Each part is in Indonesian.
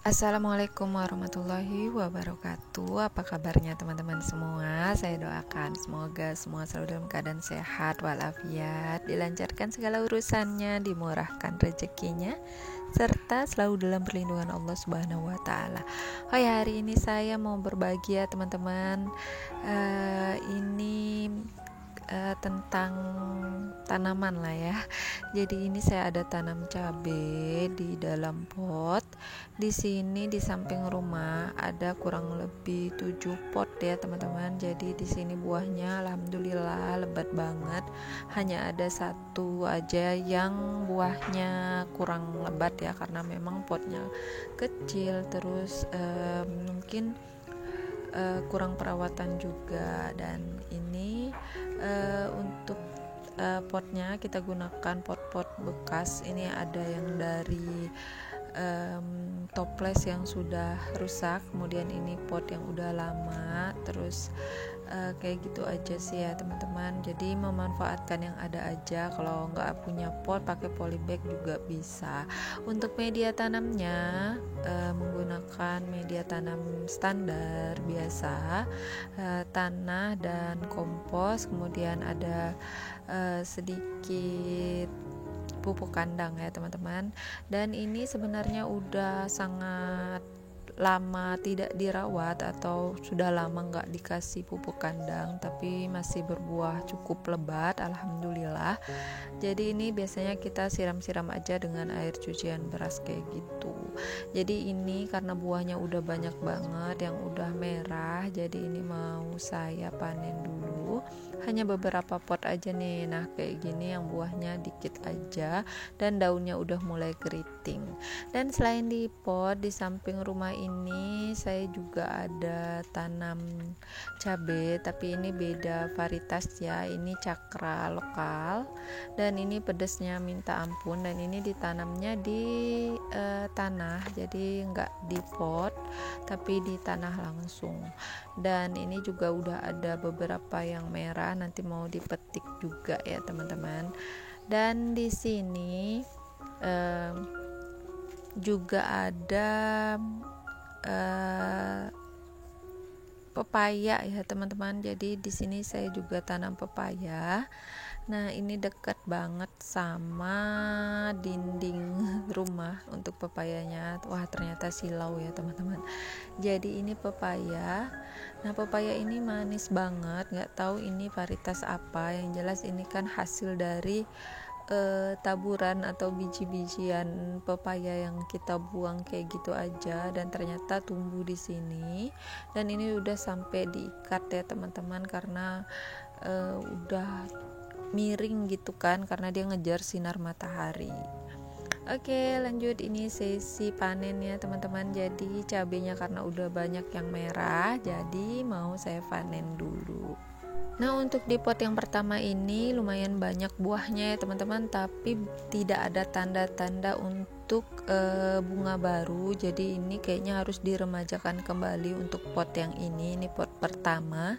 Assalamualaikum warahmatullahi wabarakatuh. Apa kabarnya teman-teman semua? Saya doakan semoga semua selalu dalam keadaan sehat walafiat, dilancarkan segala urusannya, dimurahkan rezekinya, serta selalu dalam perlindungan Allah Subhanahu wa taala. Oh ya, hari ini saya mau berbagi ya teman-teman. Ini tentang tanaman lah ya. Jadi ini saya ada tanam cabai di dalam pot. Di sini di samping rumah ada kurang lebih 7 pot ya teman-teman. Jadi di sini buahnya alhamdulillah lebat banget. Hanya ada satu aja yang buahnya kurang lebat ya, karena memang potnya kecil, terus mungkin kurang perawatan juga. Dan ini untuk potnya kita gunakan pot-pot bekas. Ini ada yang dari toples yang sudah rusak, kemudian ini pot yang udah lama, terus kayak gitu aja sih ya teman-teman. Jadi memanfaatkan yang ada aja. Kalau nggak punya pot pakai polybag juga bisa. Untuk media tanamnya menggunakan media tanam standar biasa, tanah dan kompos, kemudian ada sedikit pupuk kandang ya teman-teman. Dan ini sebenarnya udah sangat lama tidak dirawat atau sudah lama nggak dikasih pupuk kandang, tapi masih berbuah cukup lebat alhamdulillah. Jadi ini biasanya kita siram-siram aja dengan air cucian beras kayak gitu. Jadi ini karena buahnya udah banyak banget yang udah merah, jadi ini mau saya panen dulu. Hanya beberapa pot aja nih. Nah kayak gini yang buahnya dikit aja dan daunnya udah mulai keriting. Dan selain di pot, di samping rumah ini saya juga ada tanam cabai, tapi ini beda varietas ya. Ini cakra lokal dan ini pedesnya minta ampun. Dan ini ditanamnya di tanah, jadi nggak di pot tapi di tanah langsung. Dan ini juga udah ada beberapa yang merah, nanti mau dipetik juga ya teman-teman. Dan di sini juga ada pepaya ya teman-teman. Jadi di sini saya juga tanam pepaya. Nah ini dekat banget sama dinding rumah untuk pepayanya. Wah ternyata silau ya teman-teman. Jadi ini pepaya. Nah pepaya ini manis banget. Nggak tahu ini varietas apa. Yang jelas ini kan hasil dari taburan atau biji-bijian pepaya yang kita buang kayak gitu aja, dan ternyata tumbuh di sini. Dan ini udah sampai diikat ya teman-teman, karena udah miring gitu kan, karena dia ngejar sinar matahari. Oke lanjut, ini sesi panen ya teman-teman. Jadi cabenya karena udah banyak yang merah, jadi mau saya panen dulu. Nah untuk di pot yang pertama ini lumayan banyak buahnya ya teman-teman, tapi tidak ada tanda-tanda untuk bunga baru. Jadi ini kayaknya harus diremajakan kembali untuk pot yang ini pot pertama.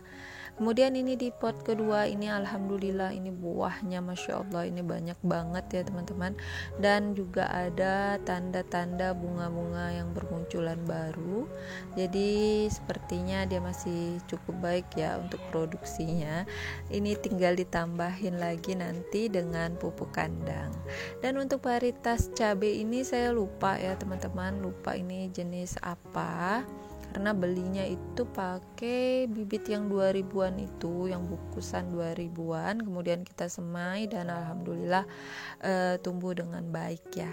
Kemudian ini di pot kedua ini alhamdulillah ini buahnya masya Allah ini banyak banget ya teman-teman. Dan juga ada tanda-tanda bunga-bunga yang bermunculan baru. Jadi sepertinya dia masih cukup baik ya untuk produksinya. Ini tinggal ditambahin lagi nanti dengan pupuk kandang. Dan untuk varietas cabai ini saya lupa ya teman-teman, lupa ini jenis apa, karena belinya itu pakai bibit yang 2000-an itu, yang bungkusan 2000-an, kemudian kita semai dan alhamdulillah tumbuh dengan baik ya.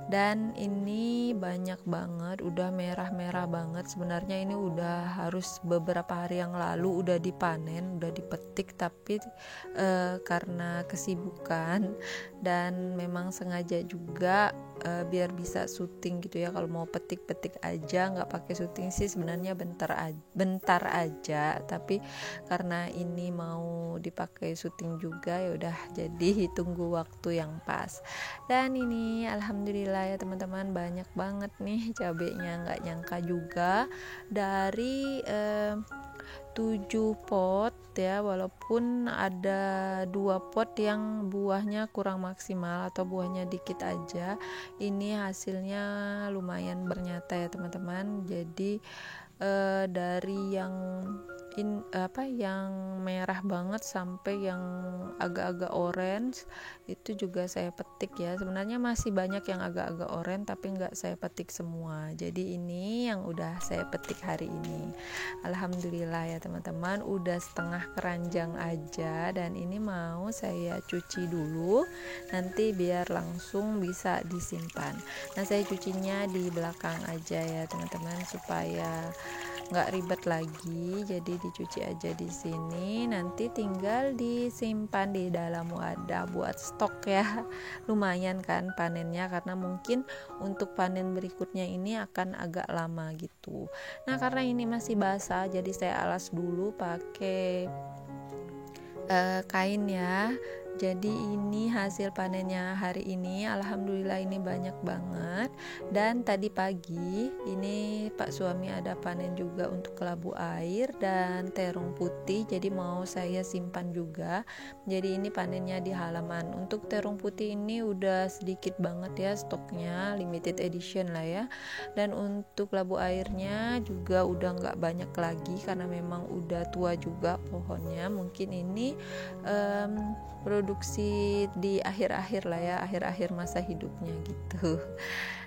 Dan ini banyak banget, udah merah-merah banget. Sebenarnya ini udah harus beberapa hari yang lalu udah dipanen, udah dipetik, tapi karena kesibukan dan memang sengaja juga biar bisa syuting gitu ya. Kalau mau petik-petik aja nggak pakai syuting sih sebenarnya bentar aja, tapi karena ini mau dipakai syuting juga ya udah jadi tunggu waktu yang pas. Dan ini alhamdulillah ya teman-teman banyak banget nih cabenya, nggak nyangka juga dari 7 pot ya, walaupun ada 2 pot yang buahnya kurang maksimal atau buahnya dikit aja. Ini hasilnya lumayan bernyata ya teman-teman. Jadi dari yang yang merah banget sampai yang agak-agak orange itu juga saya petik ya. Sebenarnya masih banyak yang agak-agak orange tapi nggak saya petik semua. Jadi ini yang udah saya petik hari ini. Alhamdulillah ya teman-teman, udah setengah keranjang aja, dan ini mau saya cuci dulu nanti biar langsung bisa disimpan. Nah, saya cucinya di belakang aja ya teman-teman supaya nggak ribet lagi, jadi dicuci aja di sini, nanti tinggal disimpan di dalam wadah buat stok ya. Lumayan kan panennya, karena mungkin untuk panen berikutnya ini akan agak lama gitu. Nah, karena ini masih basah jadi saya alas dulu pakai kain ya. Jadi ini hasil panennya hari ini, alhamdulillah ini banyak banget. Dan tadi pagi ini Pak suami ada panen juga untuk kelabu air dan terong putih, jadi mau saya simpan juga. Jadi ini panennya di halaman. Untuk terong putih ini udah sedikit banget ya stoknya, limited edition lah ya. Dan untuk kelabu airnya juga udah nggak banyak lagi karena memang udah tua juga pohonnya. Mungkin ini produksi di akhir-akhir lah ya, akhir-akhir masa hidupnya gitu.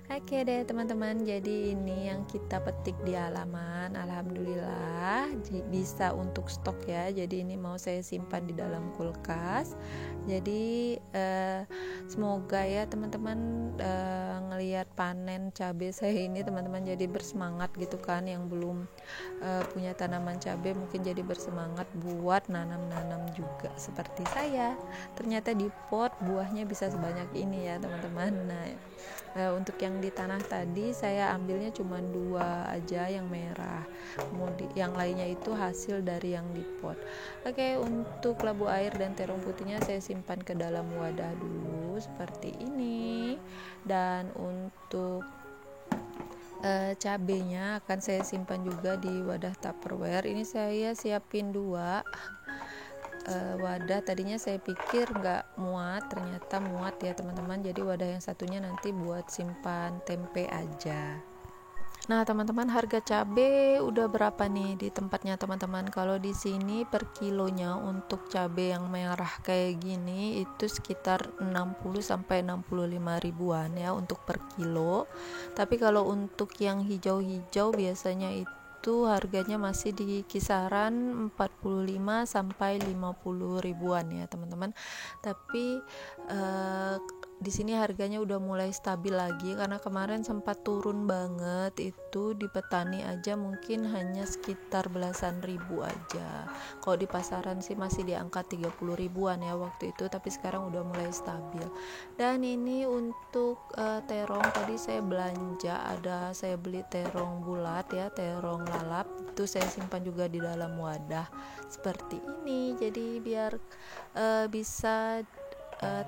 Oke deh teman-teman, jadi ini yang kita petik di halaman. Alhamdulillah bisa untuk stok ya. Jadi ini mau saya simpan di dalam kulkas. Jadi semoga ya teman-teman ngelihat panen cabai saya ini teman-teman jadi bersemangat gitu kan. Yang belum punya tanaman cabai mungkin jadi bersemangat buat nanam-nanam juga seperti saya. Ternyata di pot buahnya bisa sebanyak ini ya teman-teman. Nah, untuk yang di tanah tadi saya ambilnya cuma 2 aja yang merah, kemudian yang lainnya itu hasil dari yang di pot. Oke, untuk labu air dan terong putihnya saya simpan ke dalam wadah dulu seperti ini. Dan untuk cabenya akan saya simpan juga di wadah Tupperware. Ini saya siapin 2 wadah. Tadinya saya pikir nggak muat, ternyata muat ya teman-teman. Jadi wadah yang satunya nanti buat simpan tempe aja. Nah teman-teman, harga cabai udah berapa nih di tempatnya teman-teman? Kalau di sini per kilonya untuk cabai yang merah kayak gini itu sekitar 60 sampai 65 ribuan ya untuk per kilo. Tapi kalau untuk yang hijau-hijau biasanya itu harganya masih di kisaran 45 sampai 50 ribuan ya teman-teman. Tapi di sini harganya udah mulai stabil lagi karena kemarin sempat turun banget. Itu di petani aja mungkin hanya sekitar belasan ribu aja. Kalau di pasaran sih masih di angka 30 ribuan ya waktu itu, tapi sekarang udah mulai stabil. Dan ini untuk terong tadi saya belanja, saya beli terong bulat ya, terong lalap, itu saya simpan juga di dalam wadah seperti ini. Jadi biar bisa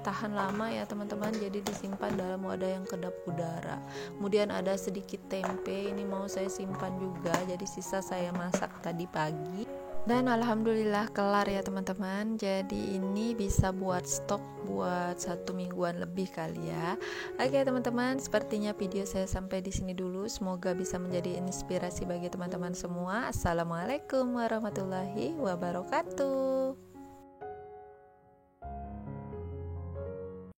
tahan lama ya teman-teman, jadi disimpan dalam wadah yang kedap udara. Kemudian ada sedikit tempe, ini mau saya simpan juga, jadi sisa saya masak tadi pagi. Dan alhamdulillah kelar ya teman-teman. Jadi ini bisa buat stok buat 1 mingguan lebih kali ya. Oke teman-teman, sepertinya video saya sampai di sini dulu. Semoga bisa menjadi inspirasi bagi teman-teman semua. Assalamualaikum warahmatullahi wabarakatuh.